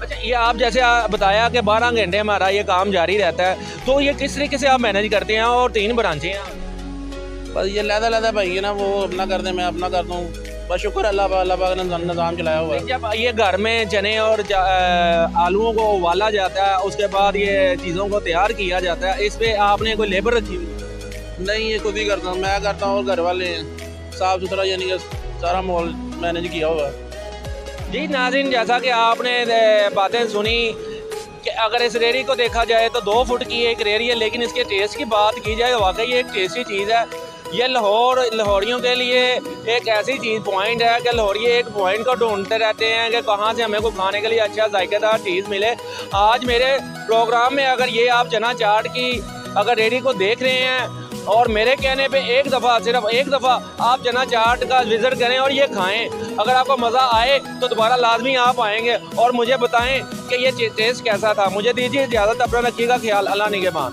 अच्छा, ये आप जैसे बताया कि 12 घंटे हमारा ये काम जारी रहता है, तो ये किस तरीके से आप मैनेज करते हैं? और 3 ब्रांचें हैं। बस ये लहदा भाई है ना, वो अपना कर दे, मैं अपना करता हूँ। बस शुक्र अल्लाह पाक ने निज़ाम चलाया हुआ है। जब ये घर में चने और आलूओं को उबाला जाता है, उसके बाद ये चीज़ों को तैयार किया जाता है, इस पे आपने कोई लेबर रखी हुई? नहीं, ये खुद ही करता हूँ, मैं करता हूँ और घर वाले हैं। साफ़ सुथरा यानी कि सारा माहौल मैनेज किया हुआ है। जी नाज़रीन, जैसा कि आपने बातें सुनी कि अगर इस रेहड़ी को देखा जाए तो 2 फुट की एक रेहड़ी है, लेकिन इसके टेस्ट की बात की जाए वाकई ये एक टेस्टी चीज़ है। ये लाहौरियों के लिए एक ऐसी चीज़ पॉइंट है कि लाहौरी एक पॉइंट को ढूंढते रहते हैं कि कहाँ से हमें को खाने के लिए अच्छा जायकेदार चीज़ मिले। आज मेरे प्रोग्राम में अगर ये आप चना चाट की अगर रेहड़ी को देख रहे हैं और मेरे कहने पे सिर्फ एक दफ़ा आप चना चाट का विज़िट करें और ये खाएं, अगर आपको मज़ा आए तो दोबारा लाजमी आप आएंगे और मुझे बताएं कि ये टेस्ट कैसा था। मुझे दीजिए इजाज़त, अपना रखिएगा ख्याल, अल्लाह निगहबान।